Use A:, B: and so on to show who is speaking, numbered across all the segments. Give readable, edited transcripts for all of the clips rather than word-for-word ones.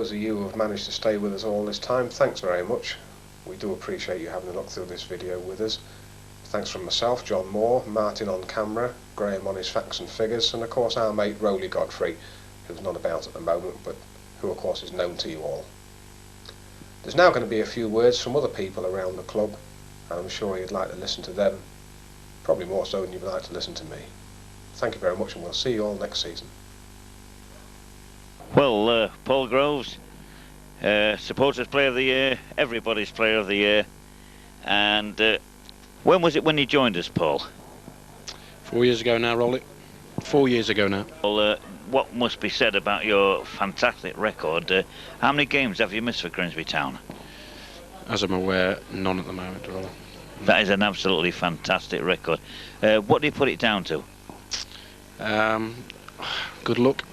A: those of you who have managed to stay with us all this time, thanks very much. We do appreciate you having a look through this video with us. Thanks from myself, John Moore, Martin on camera, Graham on his facts and figures, and of course our mate Rowley Godfrey, who's not about at the moment, but who of course is known to you all. There's now going to be a few words from other people around the club, and I'm sure you'd like to listen to them, probably more so than you'd like to listen to me. Thank you very much, and we'll see you all next season.
B: Well, Paul Groves, Supporters Player of the Year, everybody's Player of the Year, and when was it when you joined us, Paul?
C: 4 years ago now, Rolly. 4 years ago now.
B: Well, what must be said about your fantastic record? How many games have you missed for Grimsby Town?
C: As I'm aware, none at the moment, Rolly.
B: That is an absolutely fantastic record. What do you put it down to?
C: Good luck.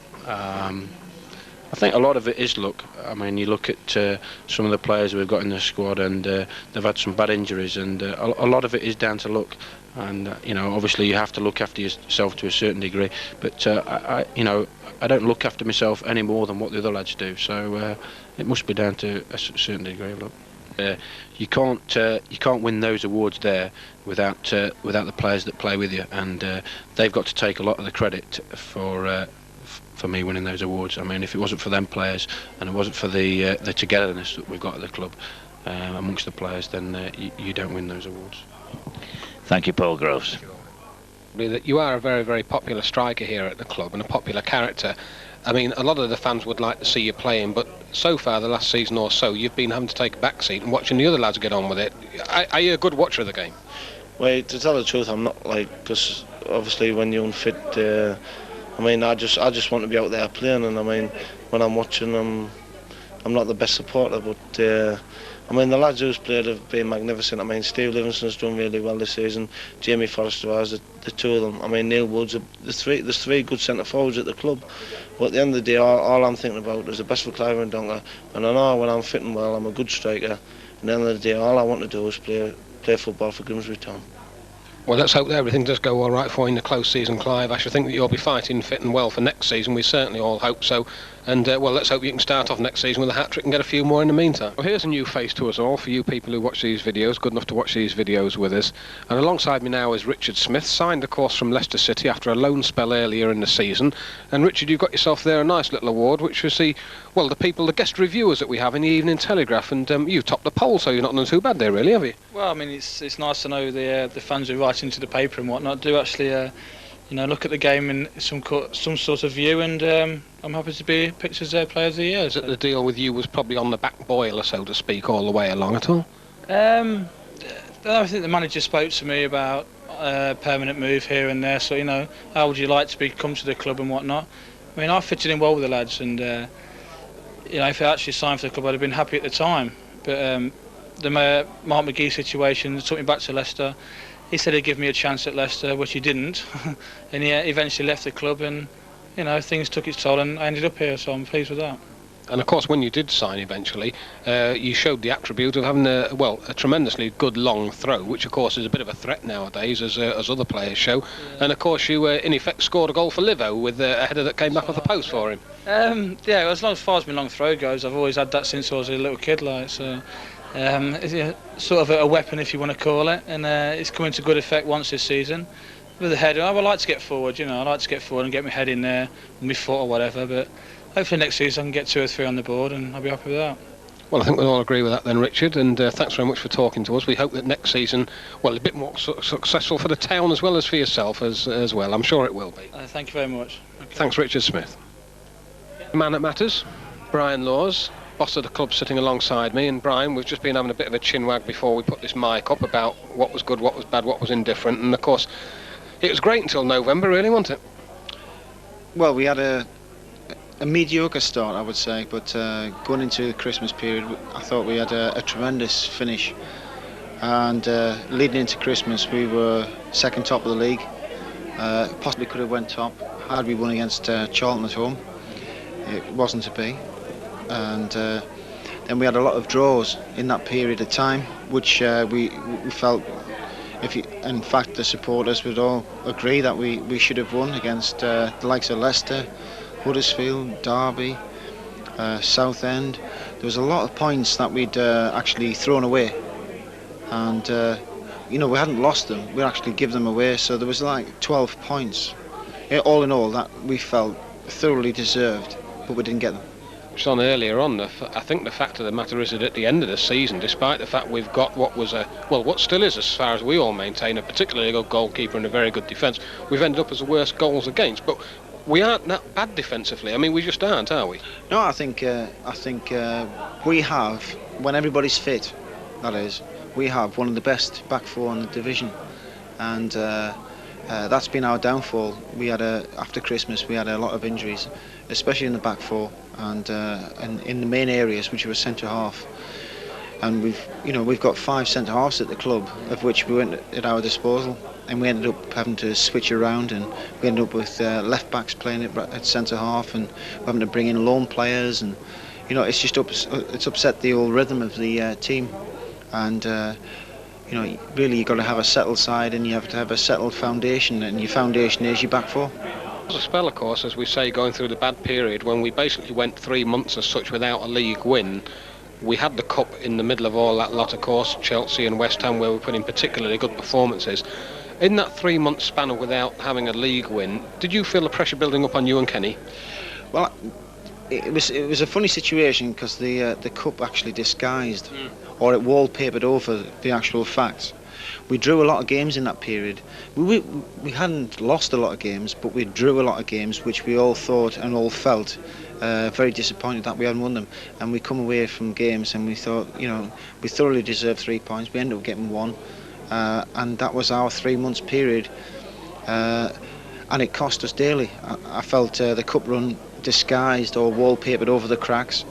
C: I think a lot of it is luck. I mean, you look at some of the players we've got in the squad, and they've had some bad injuries, and a lot of it is down to luck. And you know, obviously, you have to look after yourself to a certain degree. But I don't look after myself any more than what the other lads do. So it must be down to a certain degree of luck. You can't win those awards there without the players that play with you, and they've got to take a lot of the credit for me winning those awards. I mean, if it wasn't for them players and it wasn't for the togetherness that we've got at the club amongst the players, then you don't win those awards.
B: Thank you, Paul Groves.
D: That you are a very, very popular striker here at the club and a popular character. I mean, a lot of the fans would like to see you playing, but so far, the last season or so, you've been having to take a back seat and watching the other lads get on with it. Are you a good watcher of the game?
E: Well, to tell the truth, I'm not, because obviously when you're unfit, I mean, I just want to be out there playing, and I mean, when I'm watching, I'm not the best supporter, but I mean, the lads who's played have been magnificent. I mean, Steve Livingston's done really well this season. Jamie Forrester has, the two of them. I mean, Neil Woods, there's three good centre forwards at the club. But at the end of the day, all I'm thinking about is the best for Clive and Donker. And I know when I'm fitting well, I'm a good striker. And at the end of the day, all I want to do is play football for Grimsby Town.
D: Well, let's hope that everything does go all right for you in the close season, Clive. I should think that you'll be fighting fit and well for next season. We certainly all hope so. And, well, let's hope you can start off next season with a hat-trick and get a few more in the meantime. Well, here's a new face to us all, for you people who watch these videos, good enough to watch these videos with us. And alongside me now is Richard Smith, signed, of course, from Leicester City after a loan spell earlier in the season. And, Richard, you've got yourself there a nice little award, which was the guest reviewers that we have in the Evening Telegraph. And you topped the poll, so you're not done too bad there, really, have you?
F: Well, I mean, it's nice to know the fans who write into the paper and whatnot do actually look at the game in some sort of view, and I'm happy to be picked as their Player of the Year.
D: Is it the deal with you was probably on the back boiler, so to speak, all the way along at all?
F: I think the manager spoke to me about a permanent move here and there, so, you know, how would you like to come to the club and whatnot. I mean, I fitted in well with the lads, and, you know, if I actually signed for the club, I'd have been happy at the time. But the Mark McGee situation took me back to Leicester. He said he'd give me a chance at Leicester, which he didn't, and he eventually left the club, and you know, things took its toll, and I ended up here, so I'm pleased with that.
D: And of course, when you did sign eventually, you showed the attribute of having a tremendously good long throw, which of course is a bit of a threat nowadays, as other players show. Yeah. And of course, you in effect scored a goal for Livo with a header that came back off the post for him.
F: Yeah, as far as my long throw goes, I've always had that since I was a little kid, like so. It's sort of a weapon, if you want to call it, and it's coming to good effect once this season. With the header, I would like to get forward, you know, I like to get forward and get my head in there, and my foot or whatever, but hopefully next season I can get 2 or 3 on the board, and I'll be happy with that.
D: Well, I think we'll all agree with that then, Richard, and thanks very much for talking to us. We hope that next season, well, a bit more successful for the town as well as for yourself as well. I'm sure it will be.
F: Thank you very much. Okay.
D: Thanks, Richard Smith. The man that matters, Brian Laws, boss of the club, sitting alongside me. And Brian, we've just been having a bit of a chinwag before we put this mic up about what was good, what was bad, what was indifferent, and of course it was great until November, really, wasn't it?
G: Well, we had a mediocre start, I would say, but going into the Christmas period, I thought we had a tremendous finish, and leading into Christmas we were second top of the league, possibly could have went top had we won against Charlton at home. It wasn't to be. And then we had a lot of draws in that period of time, which we felt, in fact the supporters would all agree that we should have won against the likes of Leicester, Huddersfield, Derby, Southend. There was a lot of points that we'd actually thrown away, and you know, we hadn't lost them, we'd actually give them away, so there was like 12 points. All in all, that we felt thoroughly deserved, but we didn't get them.
D: On earlier on, I think the fact of the matter is that at the end of the season, despite the fact we've got what was what still is, as far as we all maintain, a particularly good goalkeeper and a very good defence, we've ended up as the worst goals against. But we aren't that bad defensively. I mean, we just aren't, are we?
G: No, I think we have, when everybody's fit, that is, we have one of the best back four in the division, and that's been our downfall. We had after Christmas we had a lot of injuries, especially in the back four and in the main areas, which were centre half. And we've got 5 centre halves at the club, of which we weren't at our disposal, and we ended up having to switch around, and we ended up with left backs playing at centre half, and having to bring in loan players, and you know, it's just it's upset the whole rhythm of the team. And you know, really you've got to have a settled side, and you have to have a settled foundation, and your foundation is your back four.
D: There was a spell, of course, as we say, going through the bad period when we basically went 3 months as such without a league win. We had the cup in the middle of all that lot, of course, Chelsea and West Ham, where we put in particularly good performances. In that 3 month span of without having a league win, did you feel the pressure building up on you and Kenny?
G: Well, it was a funny situation, because the cup actually disguised, or it wallpapered over the actual facts. We drew a lot of games in that period. We hadn't lost a lot of games, but we drew a lot of games which we all thought and all felt very disappointed that we hadn't won them. And we come away from games and we thought, you know, we thoroughly deserved 3 points. We ended up getting 1, and that was our 3 months period, and it cost us dearly. I felt the cup run disguised or wallpapered over the cracks,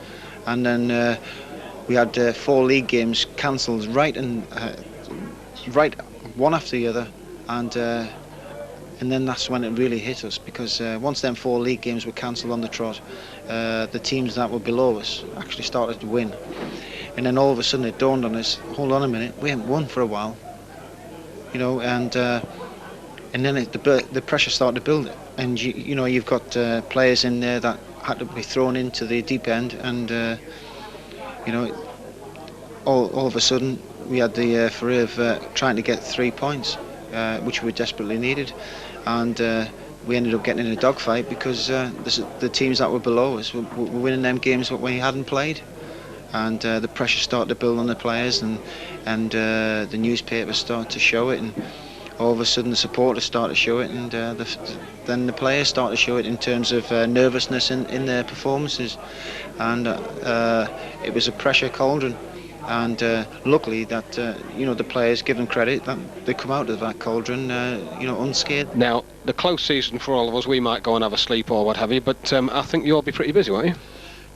G: and then we had 4 league games cancelled right one after the other, and then that's when it really hit us, because once them 4 league games were cancelled on the trot, the teams that were below us actually started to win, and then all of a sudden it dawned on us, hold on a minute, we haven't won for a while, you know, and then the pressure started to build, and you know, you've got players in there that had to be thrown into the deep end, and you know, all of a sudden we had the foray of trying to get 3 points, which we desperately needed, and we ended up getting in a dogfight, because the teams that were below us were winning them games that we hadn't played, and the pressure started to build on the players, and the newspapers started to show it, and all of a sudden the supporters started to show it, and then the players started to show it in terms of nervousness in their performances, and it was a pressure cauldron. And luckily that you know, the players, give them credit, that they come out of that cauldron you know, unscathed.
D: Now, the close season for all of us, we might go and have a sleep or what have you, but I think you'll be pretty busy, won't you?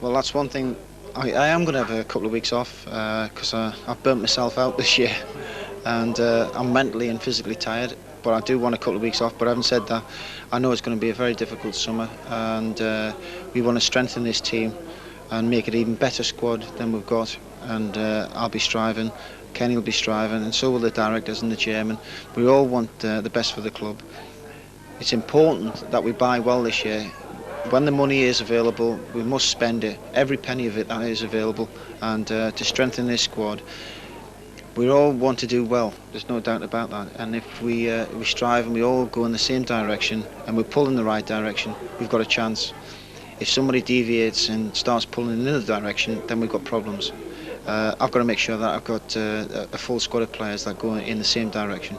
G: Well, that's one thing. I am going to have a couple of weeks off, because I've burnt myself out this year, and I'm mentally and physically tired, but I do want a couple of weeks off. But having said that, I know it's going to be a very difficult summer, and we want to strengthen this team and make it even better squad than we've got. And I'll be striving, Kenny will be striving, and so will the directors and the chairman. We all want the best for the club. It's important that we buy well this year. When the money is available, we must spend it, every penny of it that is available, and to strengthen this squad. We all want to do well, there's no doubt about that, and if we strive and we all go in the same direction and we pull in the right direction, we've got a chance. If somebody deviates and starts pulling in another direction, then we've got problems. I've got to make sure that I've got a full squad of players that go in the same direction.